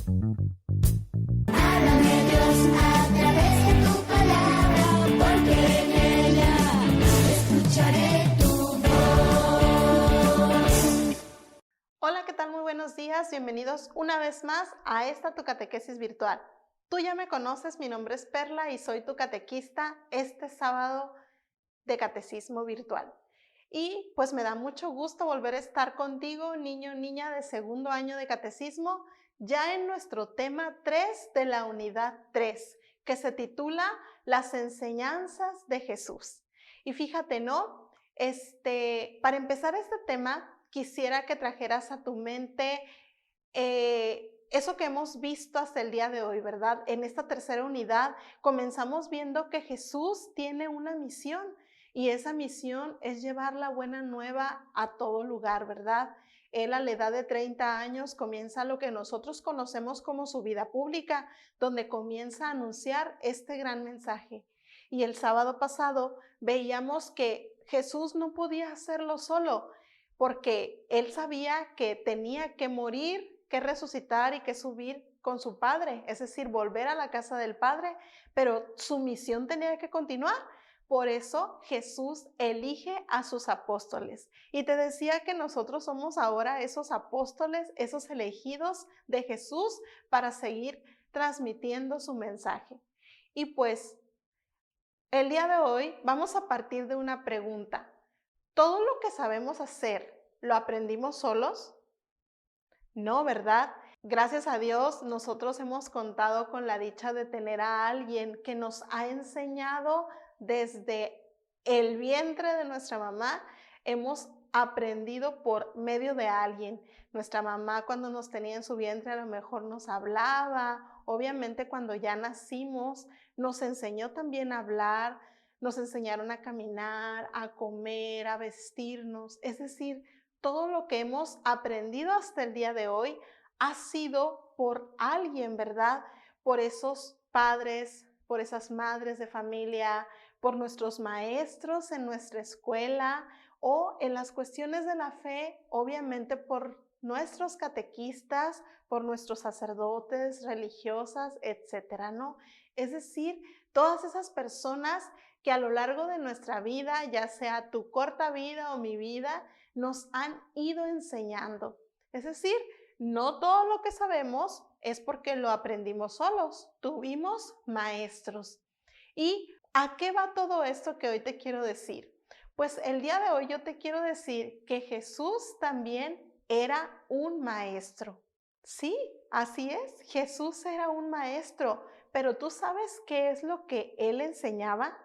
Háblame Dios a través de tu palabra, porque en ella escucharé tu voz. Hola, ¿qué tal? Muy buenos días. Bienvenidos una vez más a esta tu catequesis virtual. Tú ya me conoces, mi nombre es Perla y soy tu catequista este sábado de catecismo virtual. Y pues me da mucho gusto volver a estar contigo, niño, niña de segundo año de catecismo, ya en nuestro tema 3 de la unidad 3, que se titula Las enseñanzas de Jesús. Y fíjate, ¿no? Para empezar este tema, quisiera que trajeras a tu mente eso que hemos visto hasta el día de hoy, ¿verdad? En esta tercera unidad comenzamos viendo que Jesús tiene una misión y esa misión es llevar la buena nueva a todo lugar, ¿verdad? Él a la edad de 30 años comienza lo que nosotros conocemos como su vida pública, donde comienza a anunciar este gran mensaje. Y el sábado pasado veíamos que Jesús no podía hacerlo solo, porque él sabía que tenía que morir, que resucitar y que subir con su Padre, es decir, volver a la casa del Padre, pero su misión tenía que continuar. Por eso Jesús elige a sus apóstoles. Y te decía que nosotros somos ahora esos apóstoles, esos elegidos de Jesús para seguir transmitiendo su mensaje. Y pues el día de hoy vamos a partir de una pregunta. ¿Todo lo que sabemos hacer lo aprendimos solos? No, ¿verdad? Gracias a Dios, nosotros hemos contado con la dicha de tener a alguien que nos ha enseñado desde el vientre de nuestra mamá. Hemos aprendido por medio de alguien. Nuestra mamá cuando nos tenía en su vientre a lo mejor nos hablaba. Obviamente cuando ya nacimos nos enseñó también a hablar, nos enseñaron a caminar, a comer, a vestirnos. Es decir, todo lo que hemos aprendido hasta el día de hoy ha sido por alguien, ¿verdad? Por esos padres, por esas madres de familia, por nuestros maestros en nuestra escuela o en las cuestiones de la fe, obviamente por nuestros catequistas, por nuestros sacerdotes, religiosas, etcétera, ¿no? Es decir, todas esas personas que a lo largo de nuestra vida, ya sea tu corta vida o mi vida, nos han ido enseñando. Es decir, no todo lo que sabemos es porque lo aprendimos solos, tuvimos maestros. ¿Y a qué va todo esto que hoy te quiero decir? Pues el día de hoy yo te quiero decir que Jesús también era un maestro. Sí, así es, Jesús era un maestro, pero ¿tú sabes qué es lo que él enseñaba?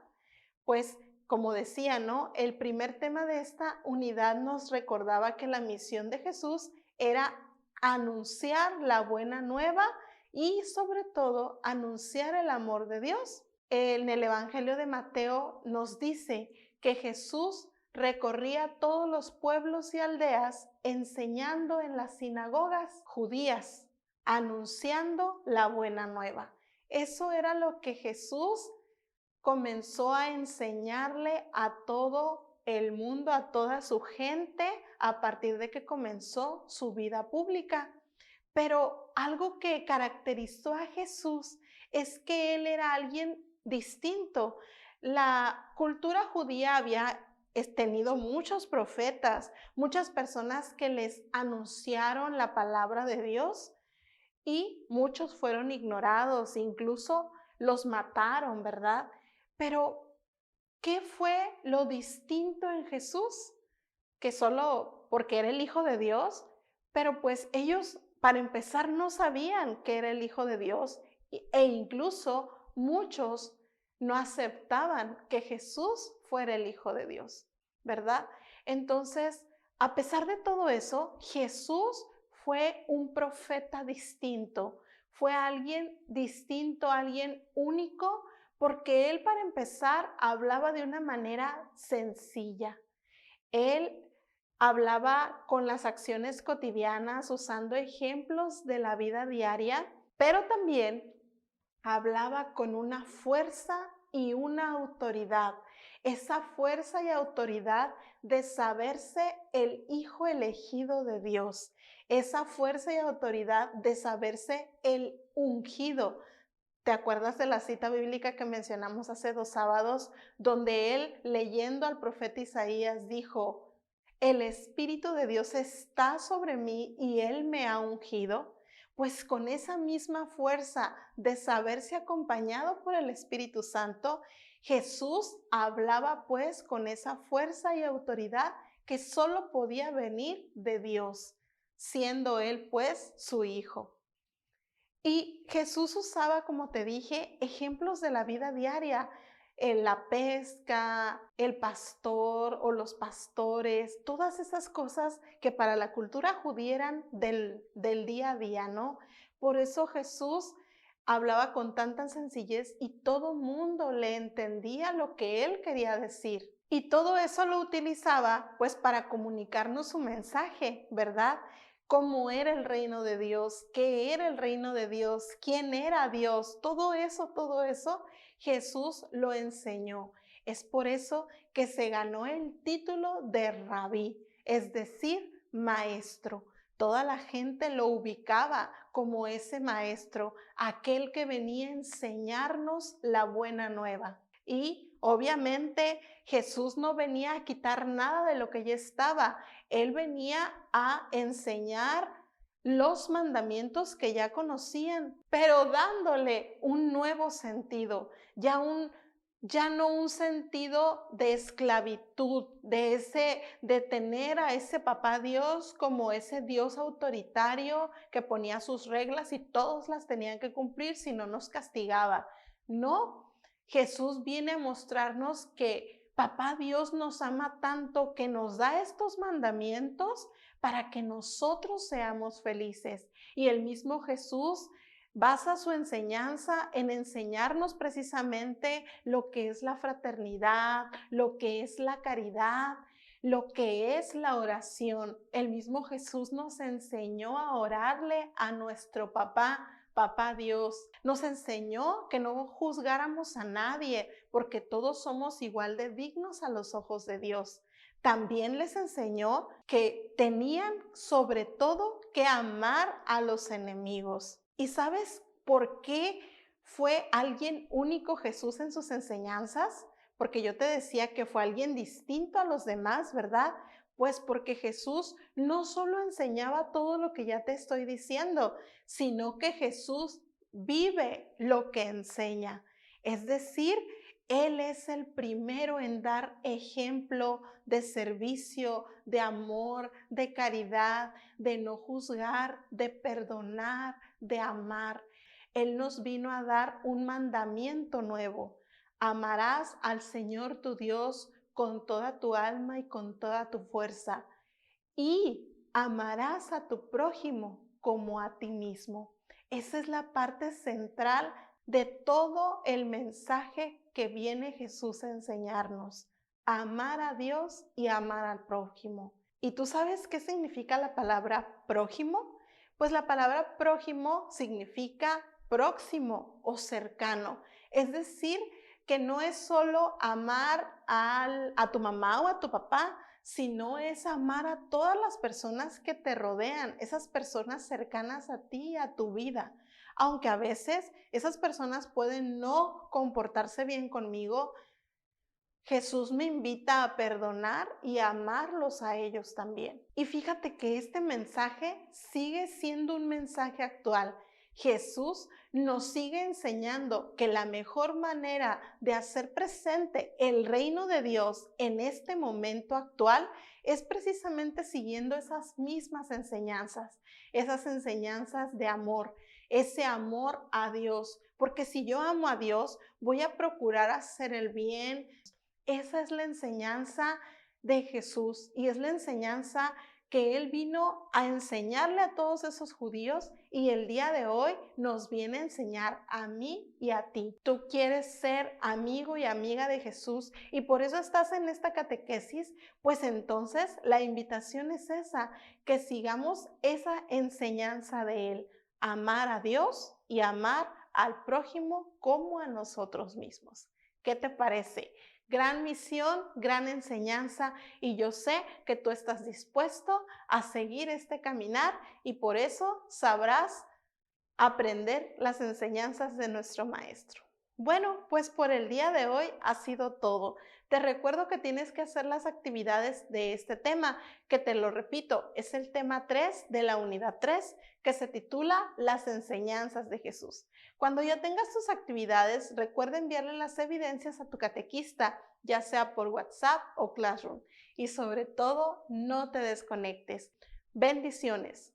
Pues como decía, ¿no? El primer tema de esta unidad nos recordaba que la misión de Jesús era anunciar la buena nueva y sobre todo anunciar el amor de Dios. En el Evangelio de Mateo nos dice que Jesús recorría todos los pueblos y aldeas enseñando en las sinagogas judías, anunciando la buena nueva. Eso era lo que Jesús comenzó a enseñarle a todo el mundo, a toda su gente, a partir de que comenzó su vida pública. Pero algo que caracterizó a Jesús es que él era alguien distinto. La cultura judía había tenido muchos profetas, muchas personas que les anunciaron la palabra de Dios y muchos fueron ignorados, incluso los mataron, ¿verdad? Pero, ¿qué fue lo distinto en Jesús? Que solo porque era el Hijo de Dios, pero pues ellos, para empezar, no sabían que era el Hijo de Dios e incluso muchos no aceptaban que Jesús fuera el Hijo de Dios, ¿verdad? Entonces, a pesar de todo eso, Jesús fue un profeta distinto, fue alguien distinto, alguien único, porque él, para empezar, hablaba de una manera sencilla. Él hablaba con las acciones cotidianas, usando ejemplos de la vida diaria, pero también hablaba con una fuerza y una autoridad. esa fuerza y autoridad de saberse el hijo elegido de Dios, esa fuerza y autoridad de saberse el ungido. ¿Te acuerdas de la cita bíblica que mencionamos hace 2 sábados, donde él, leyendo al profeta Isaías, dijo: el Espíritu de Dios está sobre mí y él me ha ungido? Pues con esa misma fuerza de saberse acompañado por el Espíritu Santo, Jesús hablaba pues con esa fuerza y autoridad que solo podía venir de Dios, siendo él pues su hijo. Y Jesús usaba, como te dije, ejemplos de la vida diaria, la pesca, el pastor o los pastores, todas esas cosas que para la cultura judía eran del día a día, ¿no? Por eso Jesús hablaba con tanta sencillez y todo mundo le entendía lo que él quería decir. Y todo eso lo utilizaba pues para comunicarnos su mensaje, ¿verdad? Cómo era el reino de Dios, qué era el reino de Dios, quién era Dios, todo eso, Jesús lo enseñó. Es por eso que se ganó el título de rabí, es decir, maestro. Toda la gente lo ubicaba como ese maestro, aquel que venía a enseñarnos la buena nueva. Y obviamente Jesús no venía a quitar nada de lo que ya estaba. Él venía a enseñar los mandamientos que ya conocían, pero dándole un nuevo sentido, ya no un sentido de esclavitud, de tener a ese papá Dios como ese Dios autoritario que ponía sus reglas y todos las tenían que cumplir, si no nos castigaba. No, Jesús viene a mostrarnos que papá Dios nos ama tanto que nos da estos mandamientos para que nosotros seamos felices. Y el mismo Jesús basa su enseñanza en enseñarnos precisamente lo que es la fraternidad, lo que es la caridad, lo que es la oración. El mismo Jesús nos enseñó a orarle a nuestro papá Dios. Nos enseñó que no juzgáramos a nadie porque todos somos igual de dignos a los ojos de Dios. También les enseñó que tenían sobre todo que amar a los enemigos. ¿Y sabes por qué fue alguien único Jesús en sus enseñanzas? Porque yo te decía que fue alguien distinto a los demás, ¿verdad? Pues porque Jesús no solo enseñaba todo lo que ya te estoy diciendo, sino que Jesús vive lo que enseña. Es decir, Él es el primero en dar ejemplo de servicio, de amor, de caridad, de no juzgar, de perdonar, de amar. Él nos vino a dar un mandamiento nuevo. Amarás al Señor tu Dios con toda tu alma y con toda tu fuerza. Y amarás a tu prójimo como a ti mismo. Esa es la parte central de todo el mensaje que viene Jesús a enseñarnos. Amar a Dios y amar al prójimo. ¿Y tú sabes qué significa la palabra prójimo? Pues la palabra prójimo significa próximo o cercano. Es decir, que no es solo amar a tu mamá o a tu papá, sino es amar a todas las personas que te rodean, esas personas cercanas a ti, a tu vida. Aunque a veces esas personas pueden no comportarse bien conmigo, Jesús me invita a perdonar y a amarlos a ellos también. Y fíjate que este mensaje sigue siendo un mensaje actual. Jesús nos sigue enseñando que la mejor manera de hacer presente el reino de Dios en este momento actual es precisamente siguiendo esas mismas enseñanzas, esas enseñanzas de amor, ese amor a Dios. Porque si yo amo a Dios, voy a procurar hacer el bien. Esa es la enseñanza de Jesús y es la enseñanza que Él vino a enseñarle a todos esos judíos y el día de hoy nos viene a enseñar a mí y a ti. Tú quieres ser amigo y amiga de Jesús y por eso estás en esta catequesis, pues entonces la invitación es esa, que sigamos esa enseñanza de Él, amar a Dios y amar al prójimo como a nosotros mismos. ¿Qué te parece? Gran misión, gran enseñanza y yo sé que tú estás dispuesto a seguir este caminar y por eso sabrás aprender las enseñanzas de nuestro maestro. Bueno, pues por el día de hoy ha sido todo. Te recuerdo que tienes que hacer las actividades de este tema, que te lo repito, es el tema 3 de la unidad 3, que se titula Las enseñanzas de Jesús. Cuando ya tengas tus actividades, recuerda enviarle las evidencias a tu catequista, ya sea por WhatsApp o Classroom. Y sobre todo, no te desconectes. Bendiciones.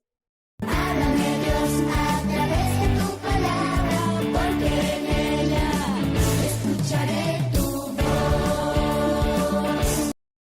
Háblame Dios a través de tu palabra, porque